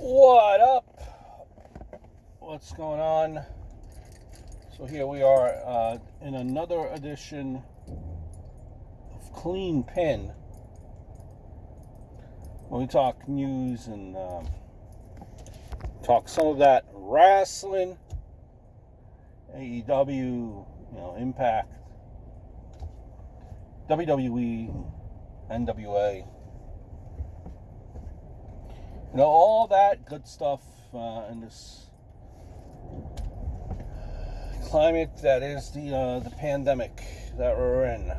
What up? What's going on? So here we are in another edition of Cleanpin, where we talk news and talk some of that wrestling, AEW, Impact, WWE, NWA. All that good stuff in this climate that is the pandemic that we're in.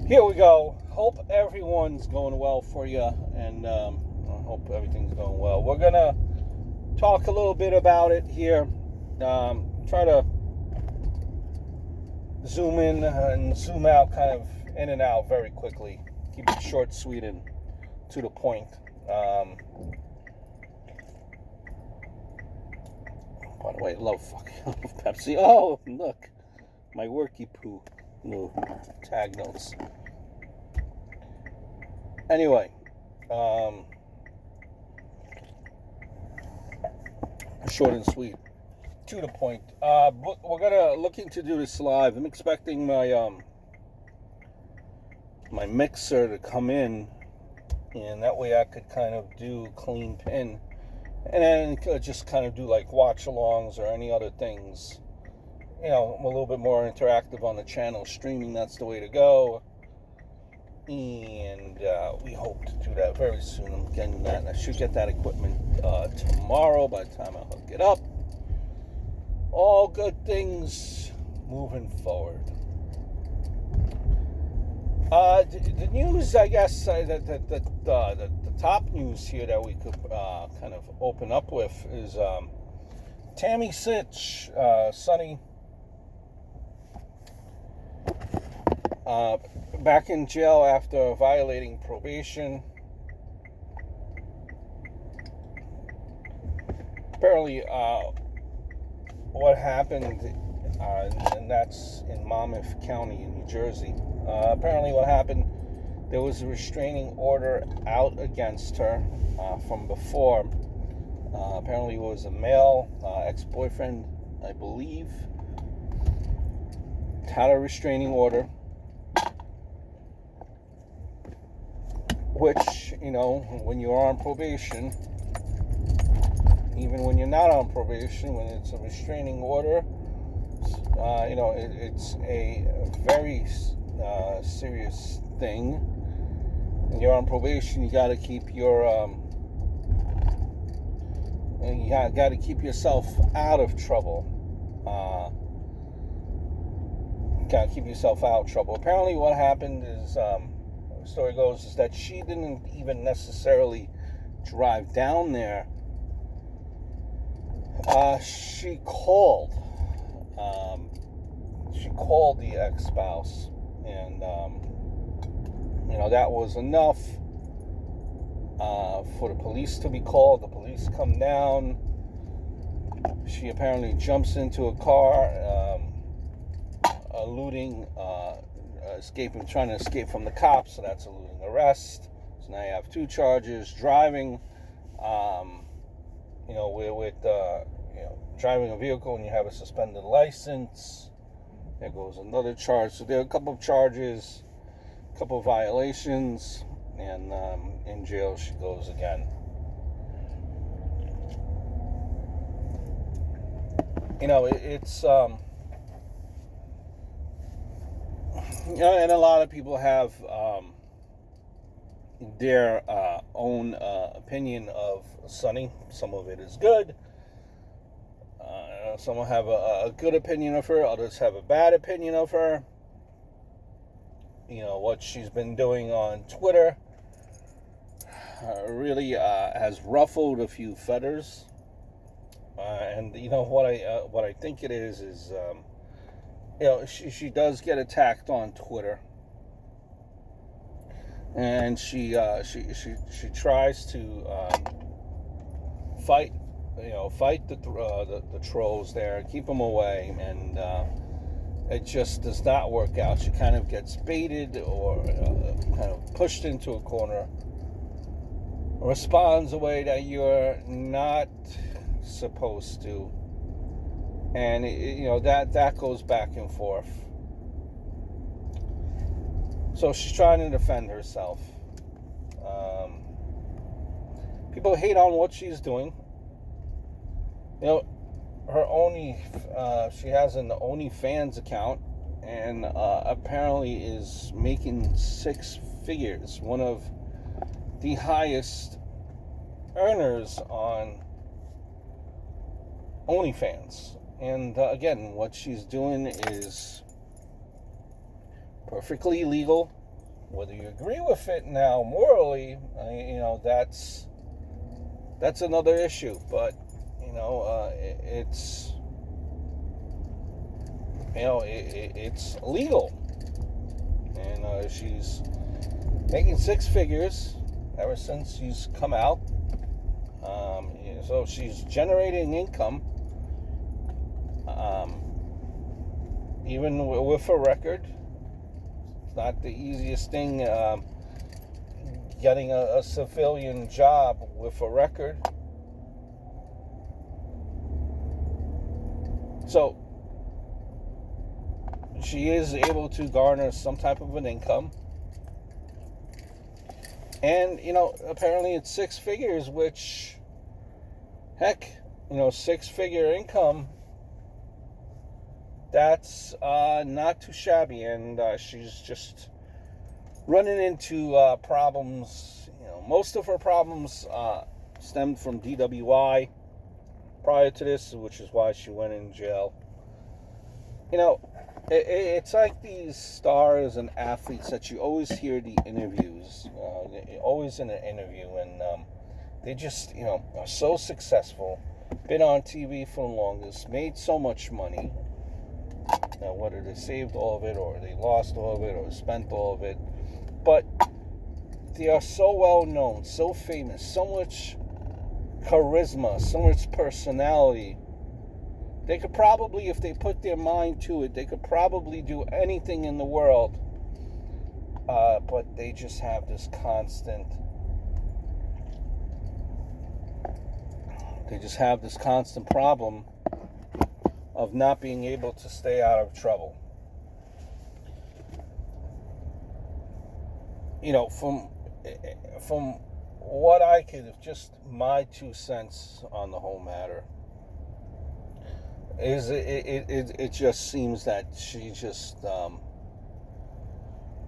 Here we go. Hope everyone's going well for you, and I hope everything's going well. We're going to talk a little bit about it here. Try to zoom in and zoom out, kind of in and out very quickly. Keep it short, sweet, and to the point. By the way, love Pepsi. Oh, look. My worky poo. Little tag notes. Anyway. Short and sweet. To the point. We're going to looking to do this live. I'm expecting my mixer to come in, and that way I could kind of do Cleanpin, and then just kind of do like watch-alongs or any other things. I'm a little bit more interactive on the channel. Streaming, that's the way to go, and we hope to do that very soon. I'm getting that. I should get that equipment tomorrow by the time I hook it up. All good things moving forward. The news, I guess, the top news here that we could kind of open up with is Tammy Sytch, Sonny, back in jail after violating probation. Apparently, what happened, and that's in Monmouth County in New Jersey. Apparently what happened, there was a restraining order out against her from before. Apparently it was a male ex-boyfriend, I believe, had a restraining order, which, when you're on probation, even when you're not on probation, when it's a restraining order, it's a very serious thing. When you're on probation, you got to keep yourself out of trouble. Got to keep yourself out of trouble. Apparently, what happened is, the story goes, is that she didn't even necessarily drive down there. She called the ex-spouse, and that was enough for the police to be called. The police come down. She apparently jumps into a car, trying to escape from the cops, so that's eluding arrest. So now you have two charges: driving, driving a vehicle and you have a suspended license. There goes another charge. So there are a couple of charges, a couple of violations, and in jail she goes again. It's and a lot of people have their own opinion of Sonny. Some of it is good. Some will have a good opinion of her. Others have a bad opinion of her. What she's been doing on Twitter really has ruffled a few feathers. And what I think it is she does get attacked on Twitter, and she tries to fight the trolls there, keep them away, and it just does not work out. She kind of gets baited or kind of pushed into a corner, responds the way that you're not supposed to, and that goes back and forth. So she's trying to defend herself. People hate on what she's doing. She has an OnlyFans account, and apparently is making 6 figures, one of the highest earners on OnlyFans. And again, what she's doing is perfectly legal. Whether you agree with it now morally, that's another issue. But it's legal, and she's making 6 figures ever since she's come out. So she's generating income, even with a record. It's not the easiest thing, getting a civilian job with a record. So she is able to garner some type of an income. And, apparently it's 6 figures, which, heck, 6-figure income, that's not too shabby. And she's just running into problems. Most of her problems stemmed from DWI prior to this, which is why she went in jail. It's like these stars and athletes that you always hear the interviews, always in an interview, and they just, are so successful, been on TV for the longest, made so much money. Whether they saved all of it, or they lost all of it, or spent all of it, but they are so well known, so famous, so much charisma, so much personality. They could probably, if they put their mind to it, they could probably do anything in the world. But they just have this constant problem of not being able to stay out of trouble. From what I could, just my 2 cents on the whole matter, is it just seems that she just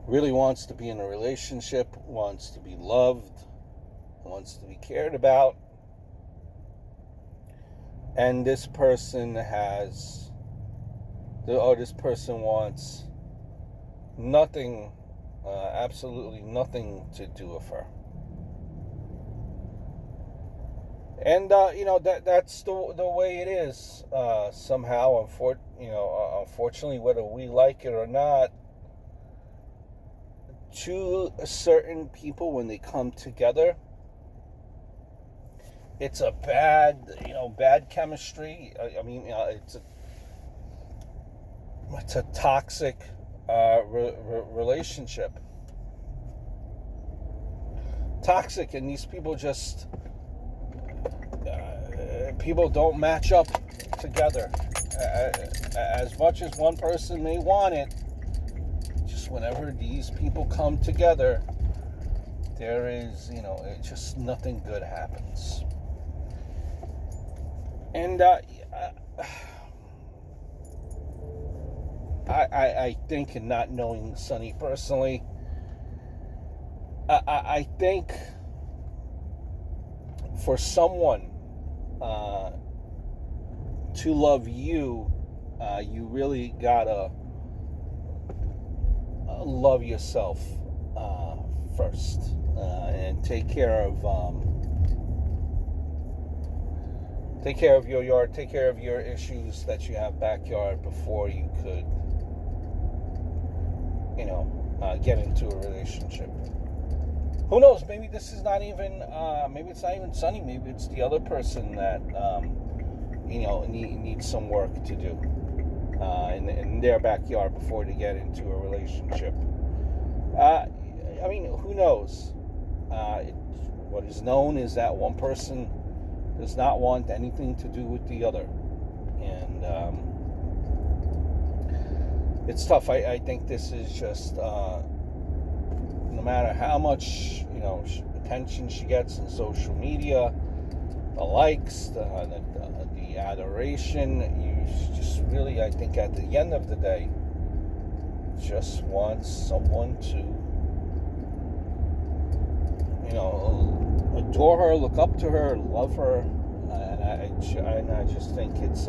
really wants to be in a relationship, wants to be loved, wants to be cared about, and this person wants nothing, absolutely nothing to do with her. And that's the way it is. Somehow, unfortunately, whether we like it or not, two certain people, when they come together, it's a bad chemistry. It's a toxic relationship. Toxic, and these people just. People don't match up together. As much as one person may want it, just whenever these people come together, there is, just nothing good happens. And I think, in not knowing Sunny personally, I think for someone to love you, you really gotta love yourself first, and take care of your yard, take care of your issues that you have backyard before you could, get into a relationship. Who knows? Maybe this is not even. Maybe it's not even Sunny. Maybe it's the other person that needs some work to do in their backyard before they get into a relationship. Who knows? What is known is that one person does not want anything to do with the other. And it's tough. I think this is just, no matter how much, attention she gets in social media, the likes, the adoration, you just really, I think at the end of the day, just want someone to, adore her, look up to her, love her, and I just think it's,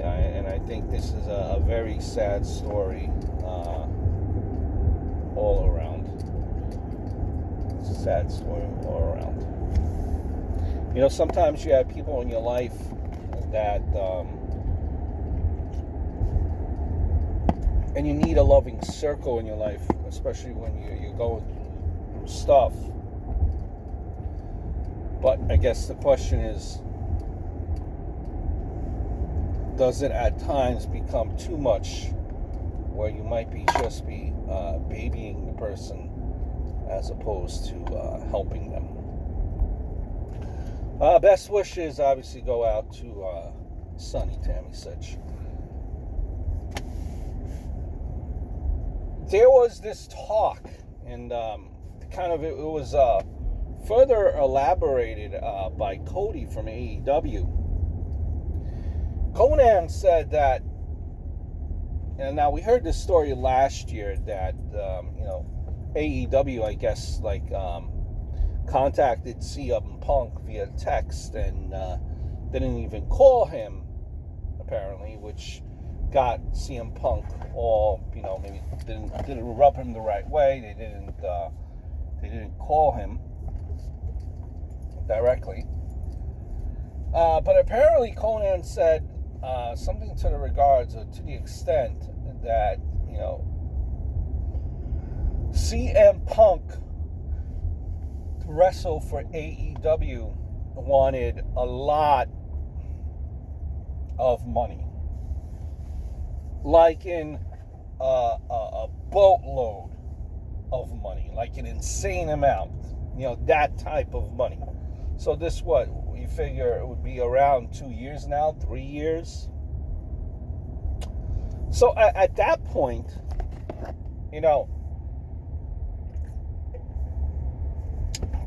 and I think this is a very sad story all around. It's a sad story all around. Sometimes you have people in your life that, and you need a loving circle in your life, especially when you're going through stuff. But I guess the question is, does it at times become too much where you might just be babying the person as opposed to helping them? Best wishes obviously go out to Sonny Tammy Sytch. There was this talk, and it was further elaborated by Cody from AEW. Conan said that, and now we heard this story last year that AEW, I guess, contacted CM Punk via text and didn't even call him, apparently, which got CM Punk all, maybe didn't rub him the right way. They didn't call him directly. But apparently Conan said something to the regards, or to the extent that, CM Punk to wrestle for AEW wanted a lot of money. Like in a boatload of money, like an insane amount, that type of money. So this, what, you figure it would be around 2 years now, 3 years? So at that point, a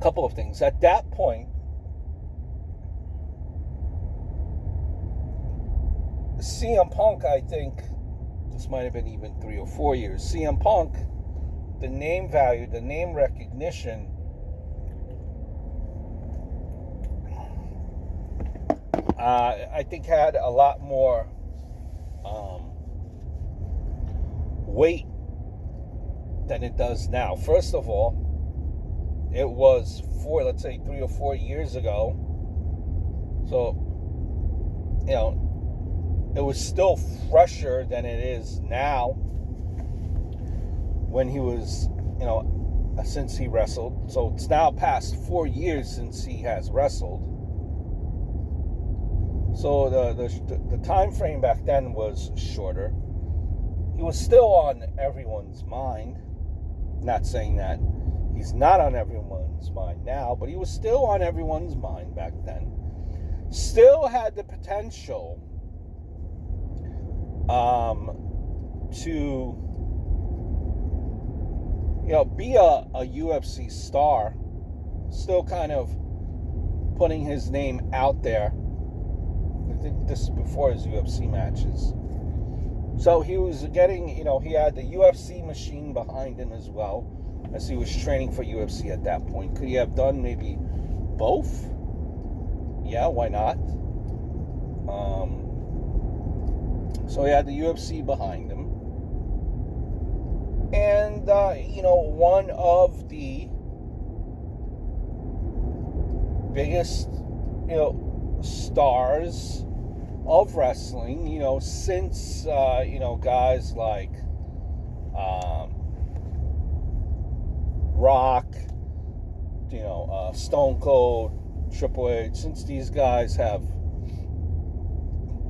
couple of things. At that point, CM Punk, I think, this might have been even 3 or 4 years. CM Punk, the name value, the name recognition, I think had a lot more weight than it does now. First of all, it was 3 or 4 years ago. So, it was still fresher than it is now when he was, since he wrestled. So it's now past 4 years since he has wrestled. So the time frame back then was shorter. He was still on everyone's mind. Not saying that he's not on everyone's mind now, but he was still on everyone's mind back then. Still had the potential to be a UFC star, still kind of putting his name out there. I think this is before his UFC matches. So he was getting, he had the UFC machine behind him as well, as he was training for UFC at that point. Could he have done maybe both? Yeah, why not? So he had the UFC behind him. And, one of the biggest, stars of wrestling, since, guys like Rock, Stone Cold, Triple H, since these guys have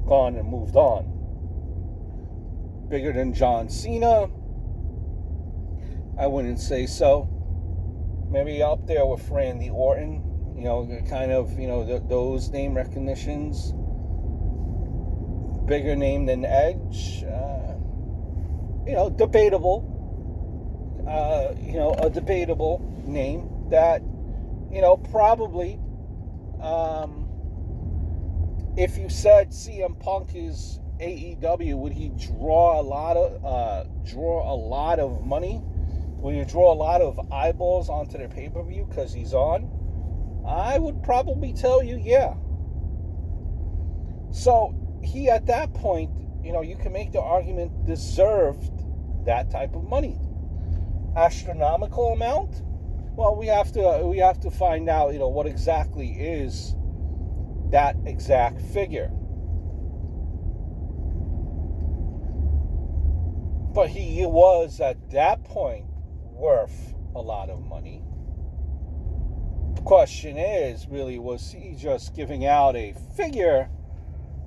gone and moved on. Bigger than John Cena? I wouldn't say so. maybe up there with Randy Orton, kind of, those name recognitions. Bigger name than Edge, debatable, a debatable name that, probably, if you said CM Punk is AEW, would he draw a lot of money? Would he draw a lot of eyeballs onto their pay-per-view because he's on? I would probably tell you, yeah. So he, at that point, you can make the argument, deserved that type of money. Astronomical amount? Well, we have to find out, what exactly is that exact figure. But he was, at that point, worth a lot of money. The question is, really, was he just giving out a figure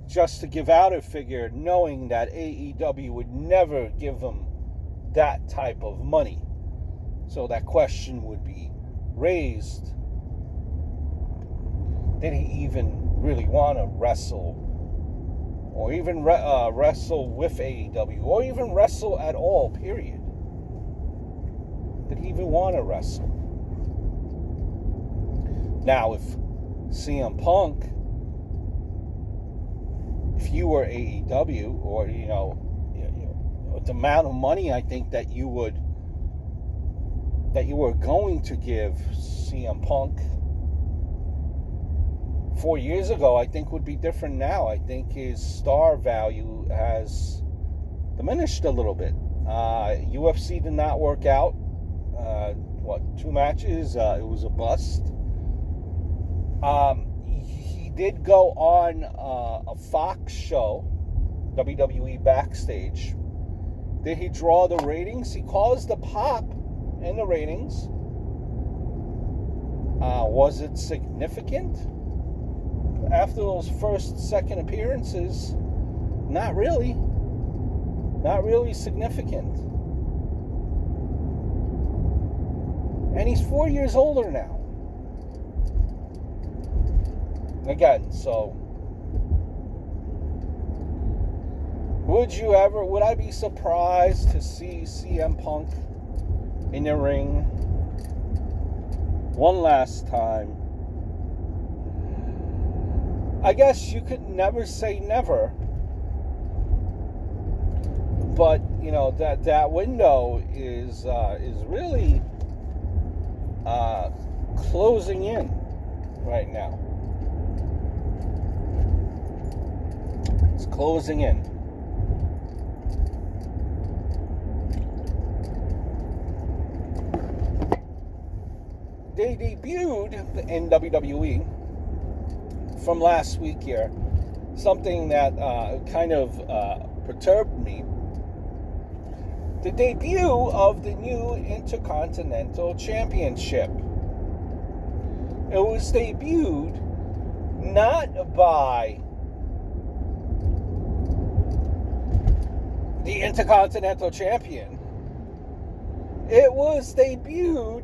just to give out a figure, knowing that AEW would never give him that type of money? So that question would be raised. Did he even really want to wrestle? Or even wrestle with AEW? Or even wrestle at all, period? Did he even want to wrestle? Now, if CM Punk, if you were AEW, or the amount of money I think that you were going to give CM Punk 4 years ago, I think would be different now. I think his star value has diminished a little bit. UFC did not work out. 2 matches? It was a bust. He did go on a Fox show, WWE Backstage. Did he draw the ratings? He caused a pop in the ratings. Was it significant? After those second appearances, not really. Not really significant. And he's 4 years older now. Again, so would I be surprised to see CM Punk in the ring one last time? I guess you could never say never, but that window is really closing in right now. It's closing in. They debuted in WWE from last week here, something that kind of perturbed me. The debut of the new Intercontinental Championship. It was debuted not by the Intercontinental Champion. It was debuted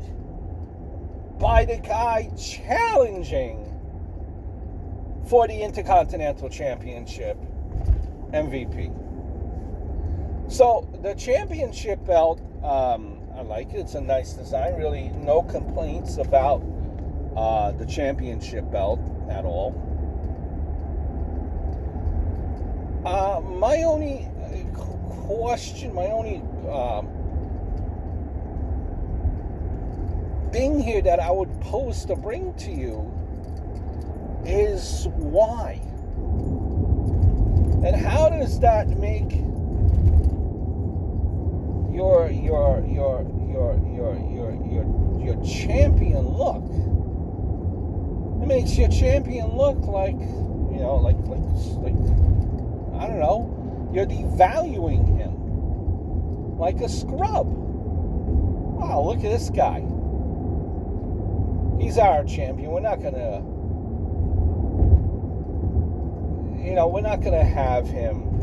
by the guy challenging for the Intercontinental Championship, MVP. So the championship belt, I like it. It's a nice design. Really, no complaints about the championship belt at all. My only question, my only thing here that I would pose to bring to you is why, and how does that make your champion look? It makes your champion look like like I don't know, you're devaluing him like a scrub. Wow, look at this guy. He's our champion. We're not gonna have him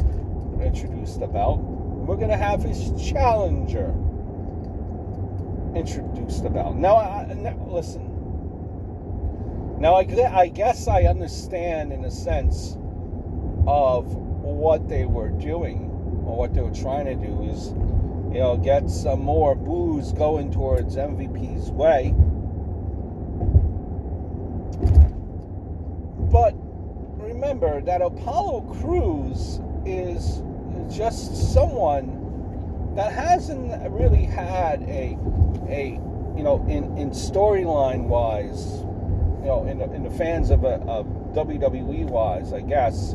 introduce the belt. We're gonna have his challenger introduce the belt. Now, listen. Now, I guess I understand in a sense of what they were doing, or what they were trying to do is, get some more booze going towards MVP's way. But remember that Apollo Crews is just someone that hasn't really had a in storyline wise, in the fans of WWE wise, I guess,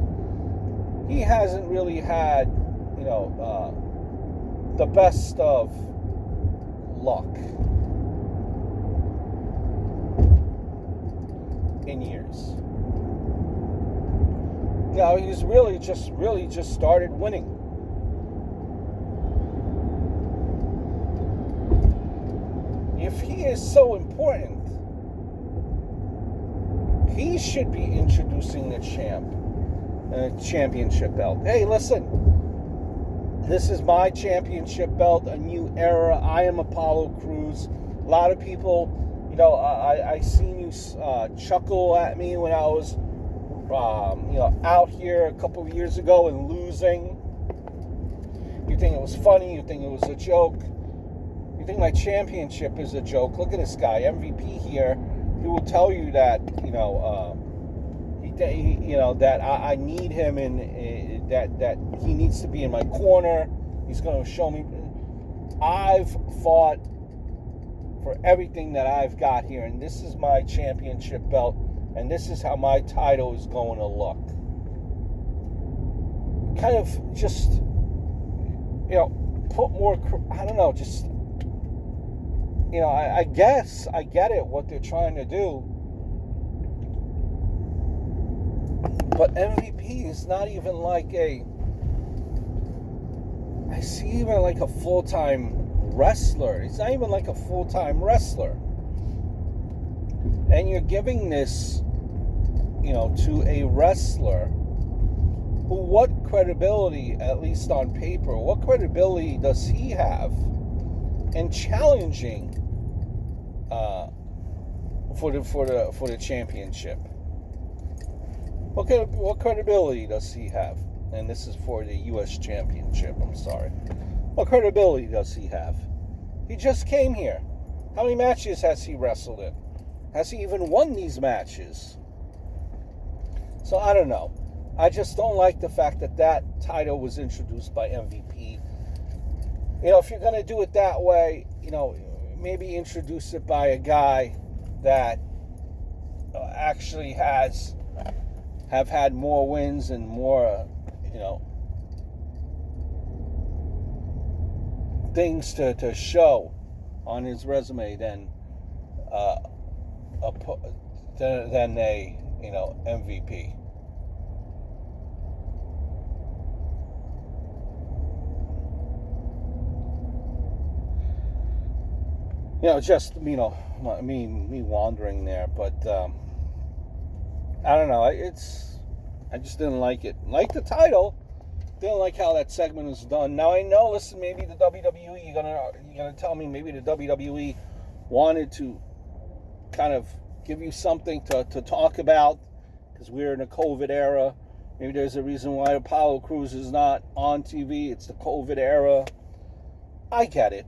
he hasn't really had, the best of luck in years. He's really just started winning. If he is so important, he should be introducing the championship belt. Hey, listen, this is my championship belt, a new era. I am Apollo Crews. A lot of people, I seen you chuckle at me when I was out here a couple of years ago and losing. You think it was funny, you think it was a joke, you think my championship is a joke. Look at this guy, MVP here. He will tell you that, that I need him and that he needs to be in my corner. He's going to show me. I've fought for everything that I've got here, and this is my championship belt. And this is how my title is going to look. Kind of just, put more, I don't know, just, I guess I get it, what they're trying to do. But MVP is not even like I see even like a full-time wrestler. He's not even like a full-time wrestler. And you're giving this, to a wrestler who, what credibility, at least on paper, what credibility does he have in challenging for the championship? What credibility does he have? And this is for the U.S. Championship, I'm sorry. What credibility does he have? He just came here. How many matches has he wrestled in? Has he even won these matches? So I don't know. I just don't like the fact that title was introduced by MVP. If you're going to do it that way, maybe introduce it by a guy that actually have had more wins and more, things to show on his resume than a MVP. Just me wandering there, but I don't know. I just didn't like it. Like the title, didn't like how that segment was done. Now I know. Listen, maybe the WWE. You're gonna tell me maybe the WWE wanted to kind of give you something to talk about because we're in a COVID era. Maybe there's a reason why Apollo Crews is not on TV. It's the COVID era. I get it.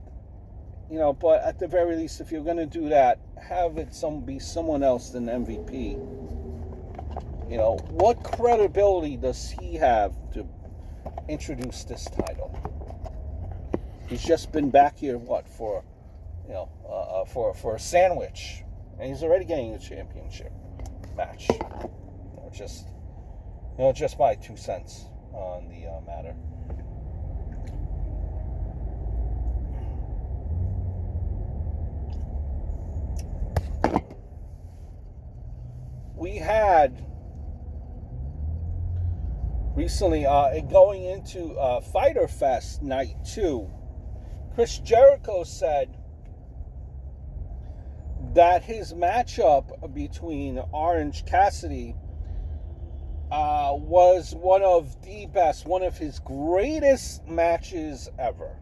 But at the very least, if you're going to do that, have it be someone else than MVP. What credibility does he have to introduce this title? He's just been back here, for a sandwich, and he's already getting a championship match. Just my 2 cents on the matter. We had recently going into Fyter Fest Night 2, Chris Jericho said that his matchup between Orange Cassidy was one of the best, one of his greatest matches ever.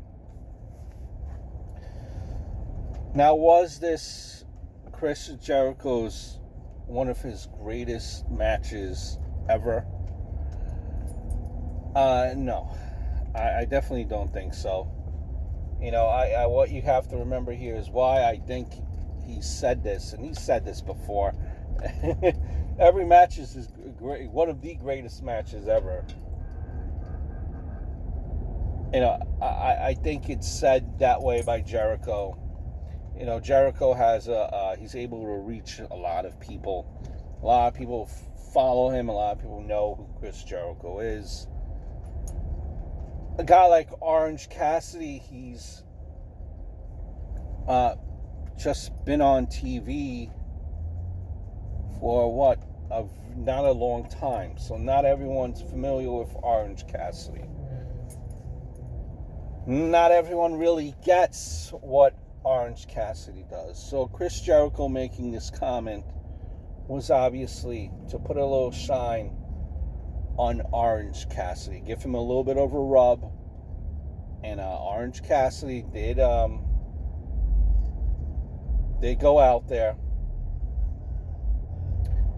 Now, was this Chris Jericho's one of his greatest matches ever? No. I definitely don't think so. You know, what you have to remember here is why I think he said this, and he said this before. Every match is great, one of the greatest matches ever. You know, I think it's said that way by Jericho. You know, Jericho has he's able to reach a lot of people. A lot of people follow him. A lot of people know who Chris Jericho is. A guy like Orange Cassidy, he's just been on TV for what? Not a long time. So not everyone's familiar with Orange Cassidy. Not everyone really gets what Orange Cassidy does. So Chris Jericho making this comment was obviously to put a little shine on Orange Cassidy, give him a little bit of a rub. And Orange Cassidy did go out there.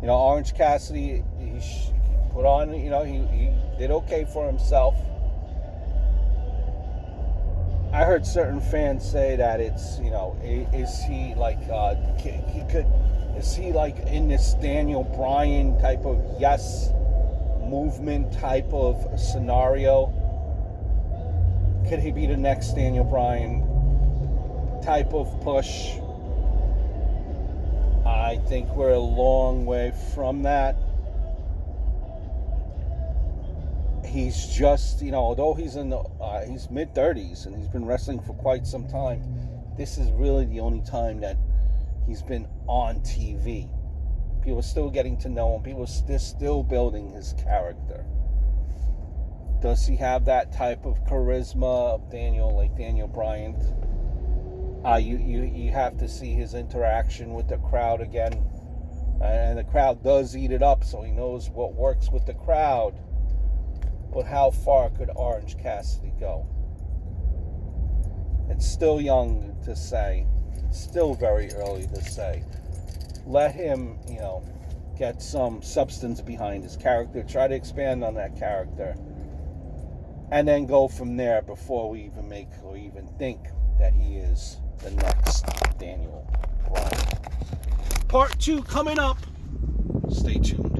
You know, Orange Cassidy, he put on, you know, he did okay for himself. I heard certain fans say that it's, you know, is he like is he like in this Daniel Bryan type of yes movement type of scenario? Could he be the next Daniel Bryan type of push? I think we're a long way from that. He's just, you know, although he's in the he's mid-30s and he's been wrestling for quite some time, this is really the only time that he's been on TV. People are still getting to know him. People are still building his character. Does he have that type of charisma of Daniel Bryan? You have to see his interaction with the crowd again. And the crowd does eat it up, so he knows what works with the crowd. But how far could Orange Cassidy go? It's still young to say. It's still very early to say. Let him, you know, get some substance behind his character. Try to expand on that character. And then go from there before we even make or even think that he is the next Daniel Bryan. Part 2 coming up. Stay tuned.